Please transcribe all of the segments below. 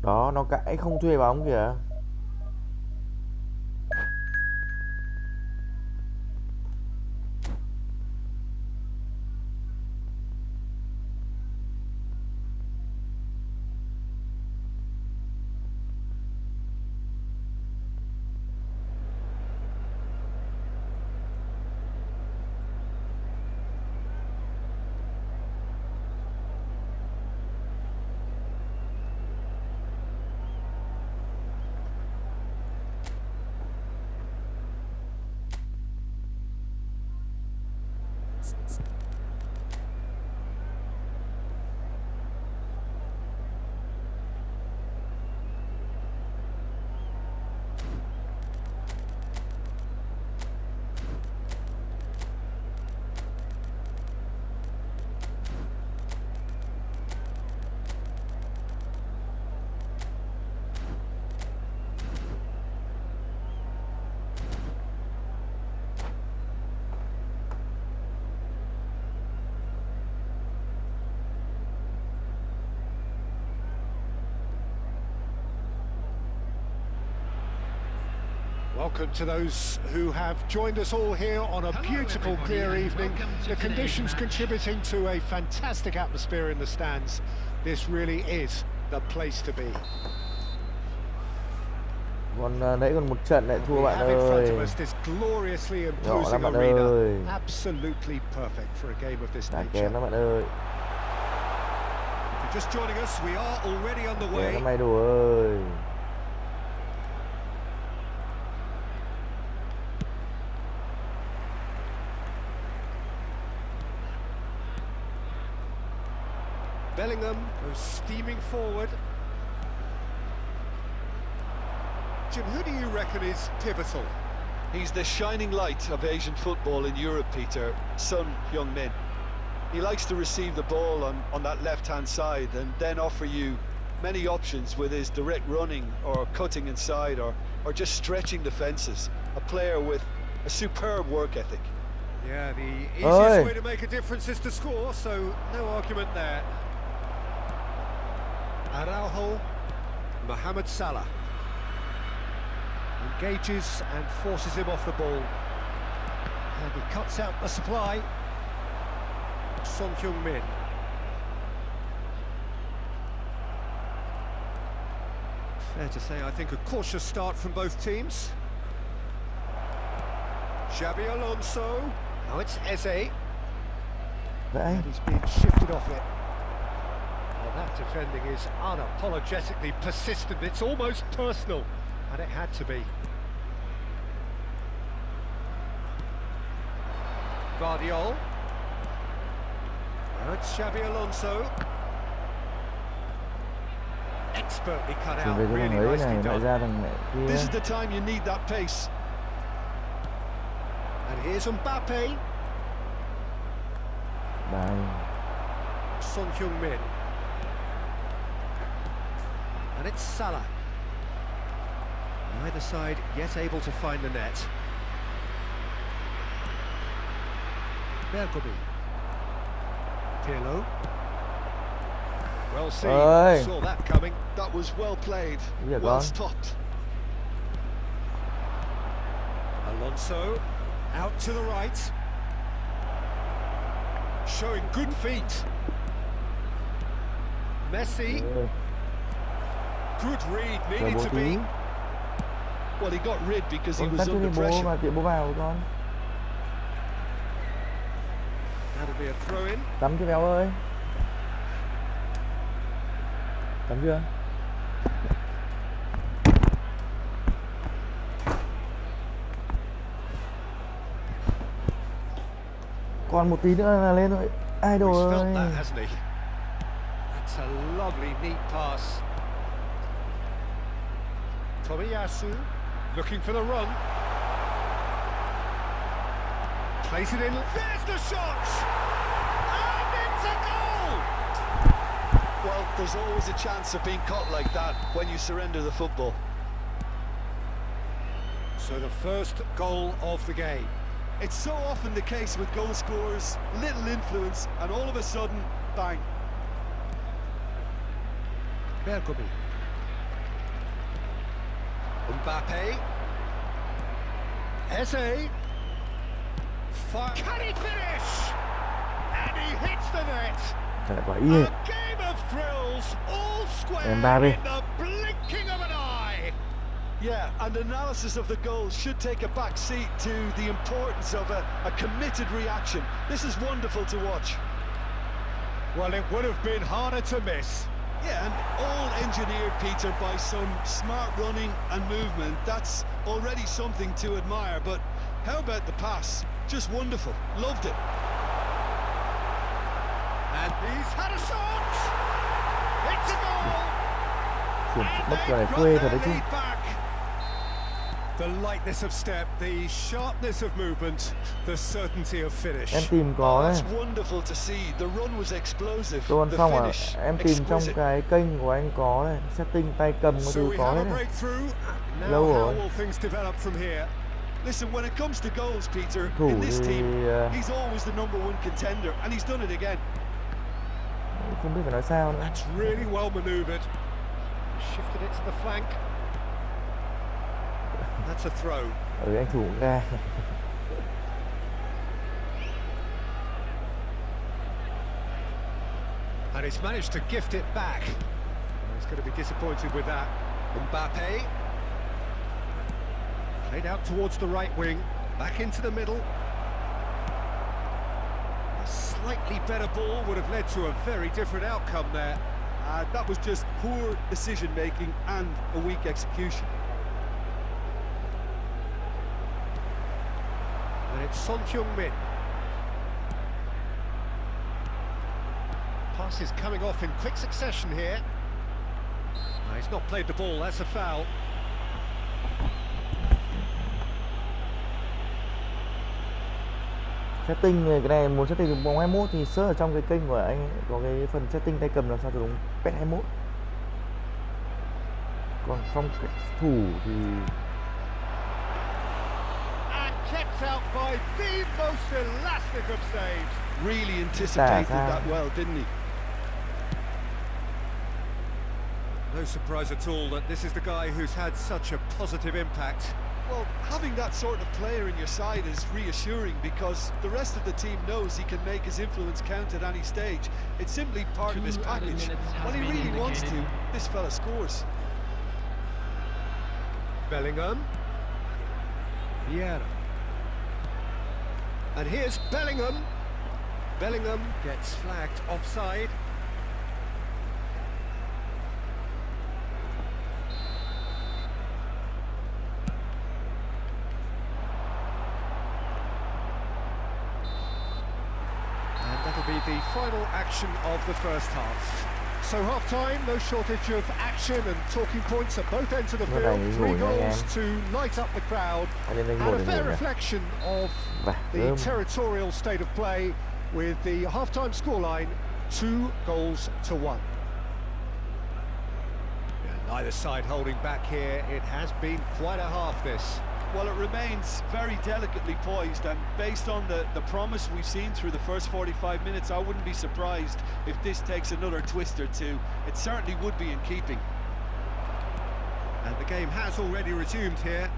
Đó, nó cãi không thuê bóng kìa. Welcome to those who have joined us all here on a beautiful, clear evening. The conditions contributing to a fantastic atmosphere in the stands. This really is the place to be. Còn nãy còn một trận lại thua bạn ơi. Nhỏ lắm bạn ơi. Absolutely perfect for a game of this nature. Kém lắm bạn ơi. If you're just joining us, we are already on the way. Kém lắm mày đồ ơi. Bellingham goes steaming forward. Jim, who do you reckon is pivotal? He's the shining light of Asian football in Europe, Peter. Son Heung-min. He likes to receive the ball on that left-hand side and then offer you many options with his direct running or cutting inside or just stretching the fences. A player with a superb work ethic. Yeah, the easiest way to make a difference is to score, so no argument there. Araujo, Mohamed Salah engages and forces him off the ball, and he cuts out the supply. Son Heung-min. Fair to say, I think a cautious start from both teams. Xabi Alonso. Now it's Eze. And he's been shifted off it. Well, that defending is unapologetically persistent. It's almost personal, and it had to be. Guardiola. Now it's Xabi Alonso. Expertly cut out, really nicely done. This is the time you need that pace. And here's Mbappe. Son Heung-min. And it's Salah. Neither side yet able to find the net. Bergomi. Pirlo. Well seen, saw that coming. That was well played, well stopped. Alonso, out to the right. Showing good feet. Messi. Good read, needed to be. Well, he got rid because he was under pressure. That'll be a throw-in. Tắm chứ béo ơi. Tắm chưa? Còn một tí nữa là lên rồi. Idol ơi. That's a lovely neat pass. Tomiyasu looking for the run. Plays it in. There's the shot! And it's a goal! Well, there's always a chance of being caught like that when you surrender the football. So the first goal of the game. It's so often the case with goal scorers, little influence, and all of a sudden, bang. Bergomi. Mbappe. Eze. Can he finish? And he hits the net. Trời quả A ý. game of thrills, all square Mbappe. in the blinking of an eye. Yeah, and analysis of the goal should take a back seat to the importance of a committed reaction. This is wonderful to watch. Well, it would have been harder to miss. Yeah, and all engineered, Peter, by some smart running and movement. That's already something to admire, but how about the pass? Just wonderful. Loved it. And he's had a shot! It's a goal! Chuyển bất ngờ này quê thật đấy chứ. The lightness of step, the sharpness of movement, the certainty of finish. Em tìm có đấy. That's wonderful to see. The run was explosive. Tô Văn The Phong à, finish em tìm trong exquisite. cái kênh của anh có đấy, setting tay cầm cái So thứ we có have hết a đấy. breakthrough. Now Lâu how rồi. will things develop from here? Listen, when it comes to goals, Peter, Thủ in this thì team, he's always the number one contender, and he's done it again. không biết phải nói sao nữa. That's really well manoeuvred. Shifted it to the flank. That's a throw. Anh thủ ra. And he's managed to gift it back. He's going to be disappointed with that. Mbappe. Played out towards the right wing. Back into the middle. A slightly better ball would have led to a very different outcome there. That was just poor decision-making and a weak execution. And it's Son Heung-min. Passes coming off in quick succession here. No, he's not played the ball, that's a foul. Setting cái này muốn setting được bóng 21 thì search ở trong cái kênh của anh có cái phần setting tay cầm làm sao cho đúng PES 21. Còn trong cái thủ thì And kept out by the most elastic of saves. Really anticipated that well, didn't he? No surprise at all that this is the guy who's had such a positive impact. Well, having that sort of player in your side is reassuring because the rest of the team knows he can make his influence count at any stage. It's simply part of his package. When he really wants to, this fella scores. Bellingham. Vieira. And here's Bellingham. Bellingham gets flagged offside. That'll be the final action of the first half. So half-time, no shortage of action and talking points at both ends of the field. 3 goals to light up the crowd, and a fair reflection of the territorial state of play with the half-time scoreline 2-1. Neither side holding back here. It has been quite a half, this. Well, it remains very delicately poised, and based on the promise we've seen through the first 45 minutes, I wouldn't be surprised if this takes another twist or two. It certainly would be in keeping. And the game has already resumed here.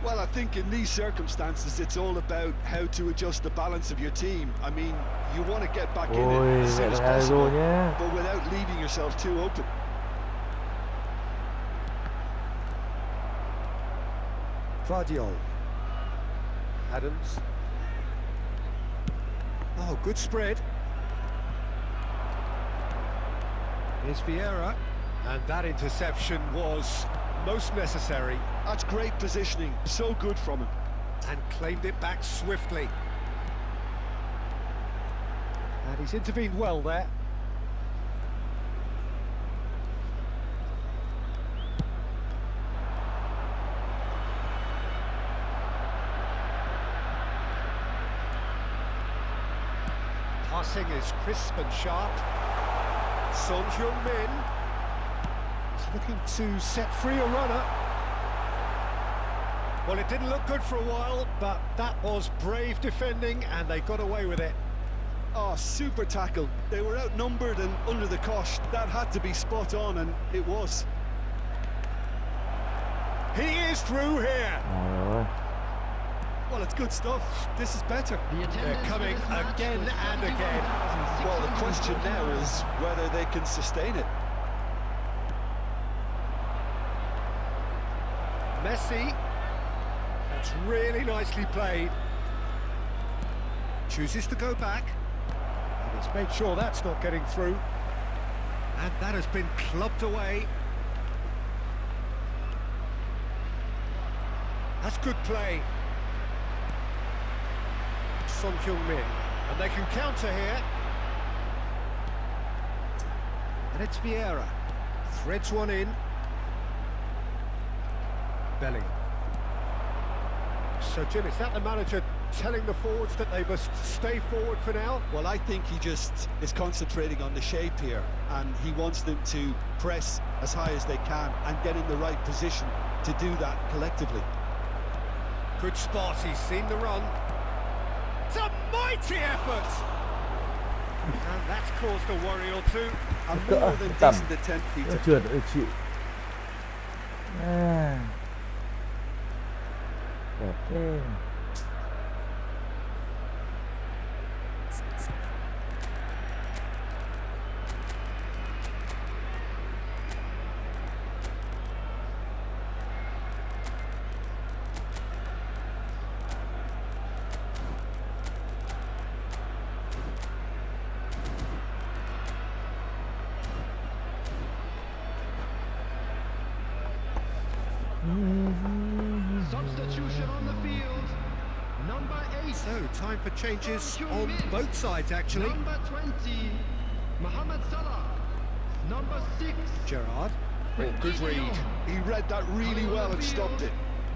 Well, I think in these circumstances, it's all about how to adjust the balance of your team. I mean, you want to get back in it as soon as possible, but without leaving yourself too open. Vardiol. Adams. Oh, good spread. Here's Vieira. And that interception was most necessary. That's great positioning, so good from him. And claimed it back swiftly. And he's intervened well there. Passing is crisp and sharp. Son Heung-min is looking to set free a runner. Well, it didn't look good for a while, but that was brave defending and they got away with it. Oh, super tackle. They were outnumbered and under the cosh. That had to be spot on, and it was. He is through here. Rồi. Well, it's good stuff. This is better. They're coming again and again. Well, the question now is whether they can sustain it. Messi. That's really nicely played. Chooses to go back. And he's made sure that's not getting through. And that has been clubbed away. That's good play. Son Heung-min. And they can counter here. And it's Vieira. Threads one in. Bellingham. So, Jim, is that the manager telling the forwards that they must stay forward for now? Well, I think he just is concentrating on the shape here, and he wants them to press as high as they can and get in the right position to do that collectively. Good spot, he's seen the run. It's a mighty effort! And that's caused a worry or two. A more than decent attempt, Peter. Trượt được chịu. Đẹp thế. Substitution on the field. Number 8. So, time for changes on both sides, actually. Number 20, Mohamed Salah. Number 6, Gerrard. Oh, good read. He read that really well and stopped it.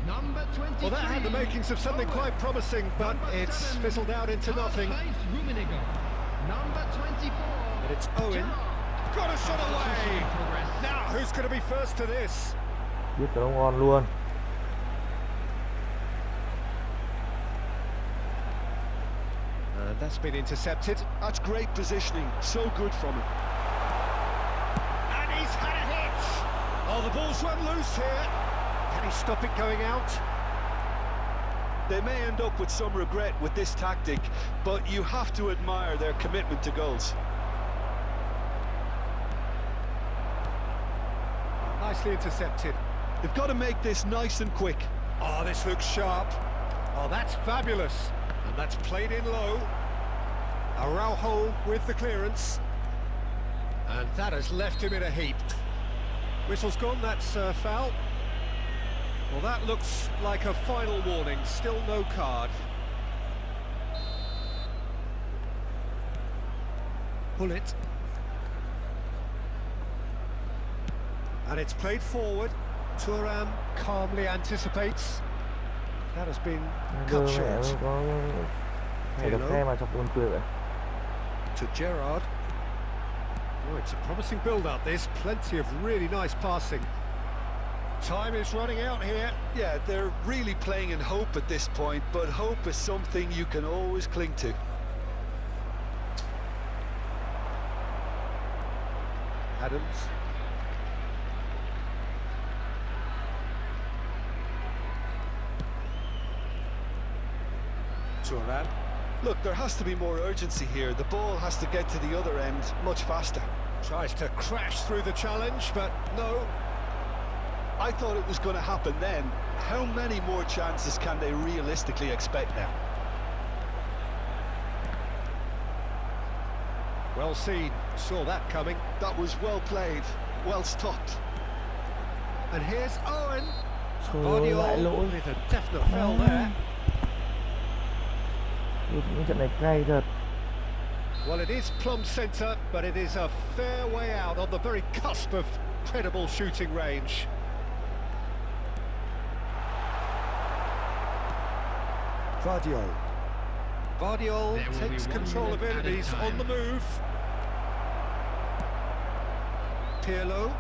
Number 23. Well, that had the makings of something quite promising, but it's fizzled out into nothing. Number 24. And it's Owen. Got a shot away! Now, who's going to be first to this? Biết cái đó ngon luôn. And that's been intercepted. That's great positioning. So good from him. And he's had a hit! Oh, the ball's run loose here. Can he stop it going out? They may end up with some regret with this tactic, but you have to admire their commitment to goals. Nicely intercepted. They've got to make this nice and quick. Oh, this looks sharp. Oh, that's fabulous. And that's played in low. Araujo with the clearance. And that has left him in a heap. Whistle's gone, that's foul. Well, that looks like a final warning. Still no card. Pull it. And it's played forward. Thuram calmly anticipates. That has been cut short. Hay được khe mà chọc buồn cười vậy. To Gerrard. Oh, it's a promising build-up. There's plenty of really nice passing. Time is running out here. Yeah, they're really playing in hope at this point, but hope is something you can always cling to. Adams. Thuram. Look, there has to be more urgency here. The ball has to get to the other end much faster. Tries to crash through the challenge, but no. I thought it was going to happen then. How many more chances can they realistically expect now? Well seen, saw that coming. That was well played, well stopped. And here's Owen. Trời ơi, lại lỗi. With a definite foul there. Những trận này cay thật. Well, it is plumb centre, but it is a fair way out on the very cusp of credible shooting range. Vardiol takes control of it and he's on the move. Pirlo.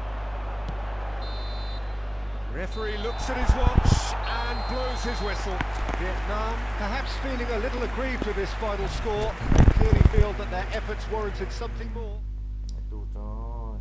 Referee looks at his watch and blows his whistle. Vietnam perhaps feeling a little aggrieved with this final score. They clearly feel that their efforts warranted something more. Tụt rồi.